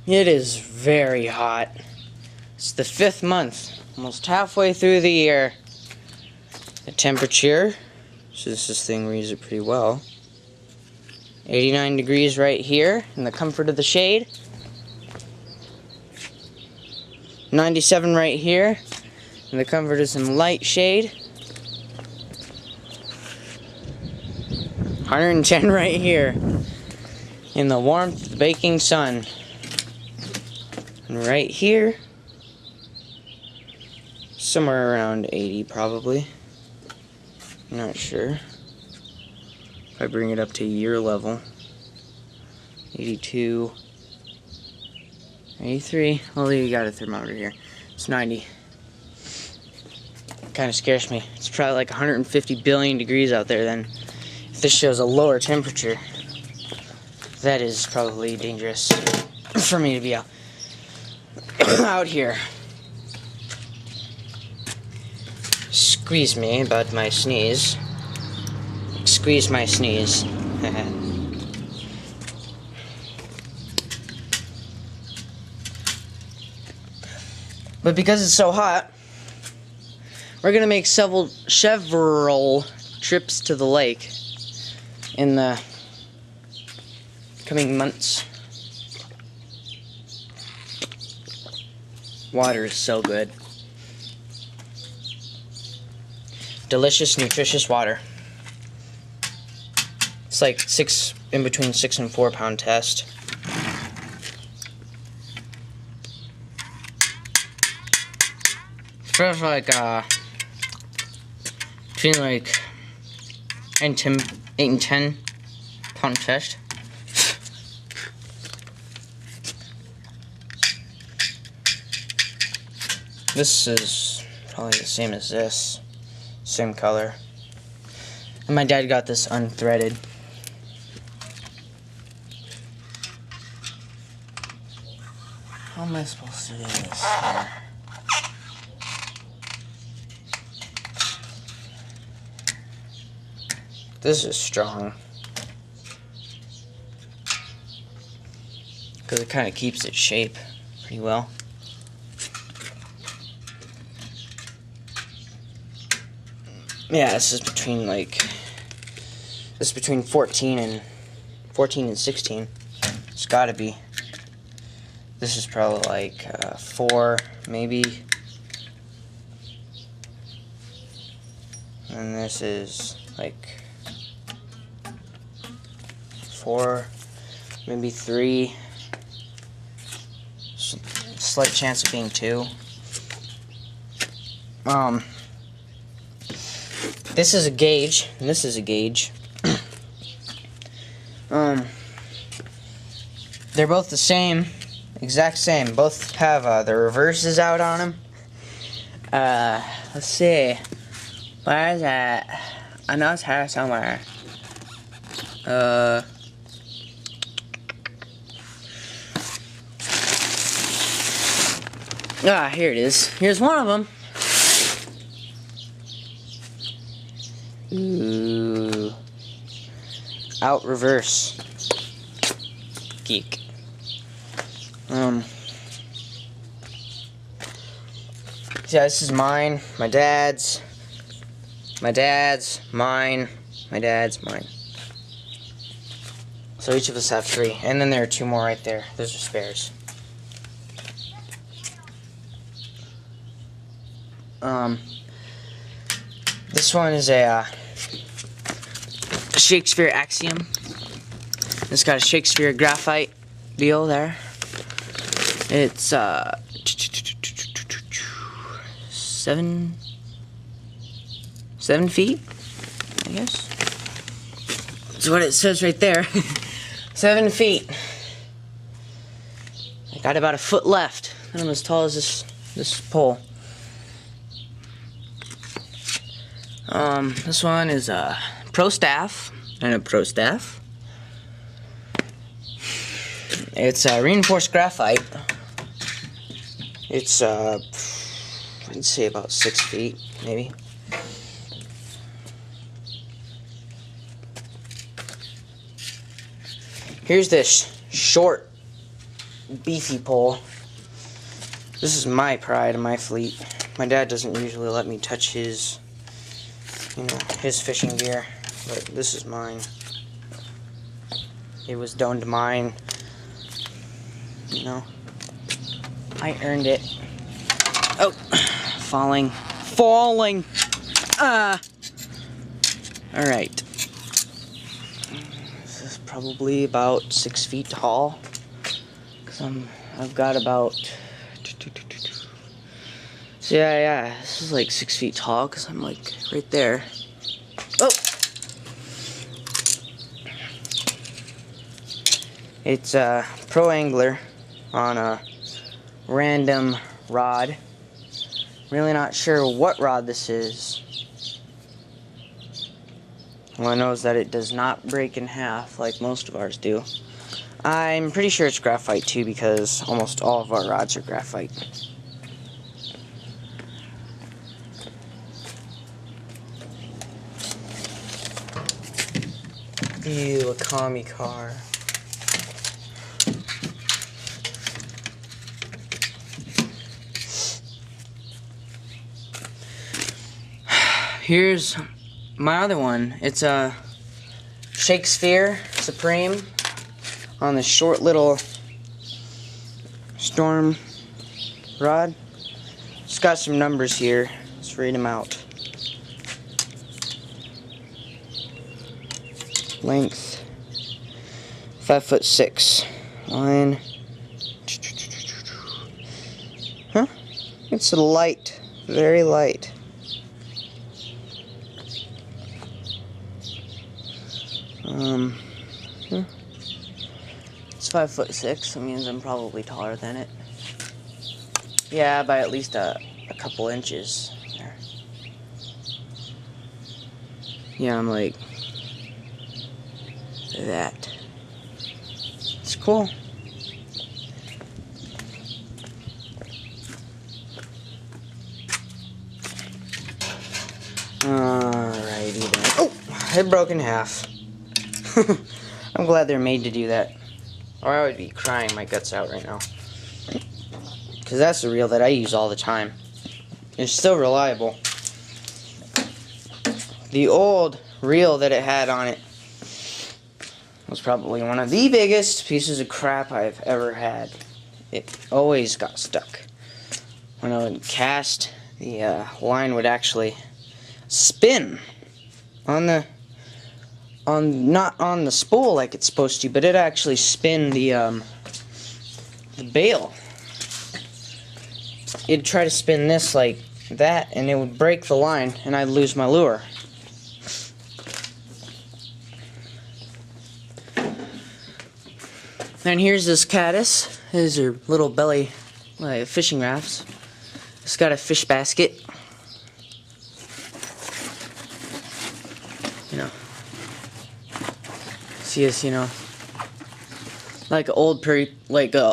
It is very hot. It's the 5th month, almost halfway through the year. The temperature, since this thing reads it pretty well, 89 degrees right here in the comfort of the shade. 97 right here in the comfort of some light shade. 110 right here in the warmth of the baking sun. And right here, somewhere around 80 probably. I'm not sure. If I bring it up to year level, 82, 83. Well, you got a thermometer here. It's 90. Kind of scares me. It's probably like 150 billion degrees out there then. If this shows a lower temperature, that is probably dangerous for me to be out here. Squeeze me about my sneeze. Squeeze my sneeze. But because it's so hot, we're gonna make several trips to the lake in the coming months. Water is so good. Delicious, nutritious water. It's like in between 6 and 4 pound test. Feels like between like 8 and 10 pound test. This is probably the same as this. Same color. And my dad got this unthreaded. How am I supposed to do this here? This is strong. Because it kind of keeps its shape pretty well. Yeah, this is between 14 and 16. It's gotta be. This is probably like 4, maybe. And this is like 4, maybe 3. Slight chance of being 2. This is a gauge, and this is a gauge. They're both the same, exact same. Both have the reverses out on them. Let's see. Where is it? I know it's here somewhere. Here it is. Here's one of them. Ooh. Out reverse. Geek. Yeah, this is mine, my dad's, mine, my dad's, mine. So each of us have 3. And then there are 2 more right there. Those are spares. This one is a Shakespeare Axiom. It's got a Shakespeare graphite deal there. It's 7 feet, I guess. That's what it says right there. 7 feet. I got about a foot left. I'm as tall as this pole. This one is a pro staff and a pro staff. It's reinforced graphite. It's I'd say about 6 feet, maybe. Here's this short beefy pole. This is my pride in my fleet. My dad doesn't usually let me touch his, his fishing gear, but this is mine. It was donated to mine. I earned it. Oh, falling. Alright. This is probably about 6 feet tall. Because I've got about... So yeah, this is like 6 feet tall because I'm like right there. Oh! It's a Pro Angler on a random rod. Really not sure what rod this is. All I know is that it does not break in half like most of ours do. I'm pretty sure it's graphite too because almost all of our rods are graphite. Ew, a commie car. Here's my other one. It's a Shakespeare Supreme on the short little storm rod. It's got some numbers here. Let's read them out. Length 5'6". Line. Huh? It's light. Very light. It's 5'6". That means I'm probably taller than it. Yeah, by at least a couple inches there. Yeah, I'm like that. It's cool. Alrighty then. Oh, it broke in half. I'm glad they're made to do that. Or I would be crying my guts out right now. Because that's the reel that I use all the time. It's still reliable. The old reel that it had on it was probably one of the biggest pieces of crap I've ever had. It always got stuck. When I would cast, the line would actually spin not on the spool like it's supposed to, but it actually spin the bail. It'd try to spin this like that, and it would break the line, and I'd lose my lure. Then here's this caddis. These are little belly fishing rafts. It's got a fish basket. See this, like an old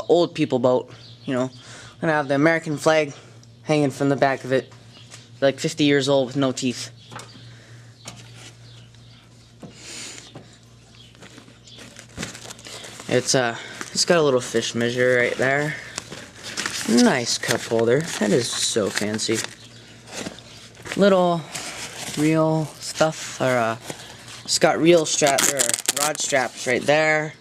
old people boat, Gonna have the American flag hanging from the back of it, like 50 years old with no teeth. It's got a little fish measure right there. Nice cup holder. That is so fancy. Little reel stuff, or it's got reel straps or rod straps right there.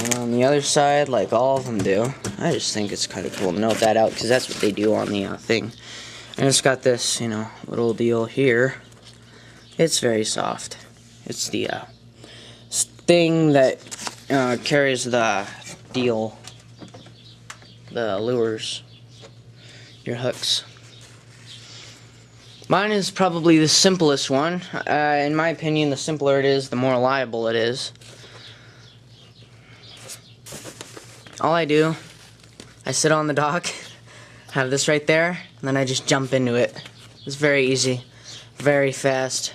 And on the other side, like all of them do. I just think it's kind of cool to note that out because that's what they do on the thing. And it's got this, little deal here. It's very soft. It's the thing that carries the deal, the lures, your hooks. Mine is probably the simplest one. In my opinion, the simpler it is, the more reliable it is. All I do, I sit on the dock, have this right there, and then I just jump into it. It's very easy, very fast.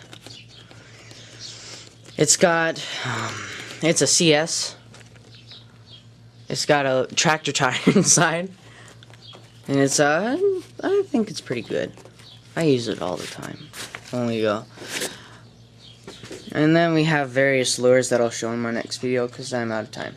It's got, it's a CS. It's got a tractor tire inside. And it's, I think it's pretty good. I use it all the time. Only go. And then we have various lures that I'll show in my next video because I'm out of time.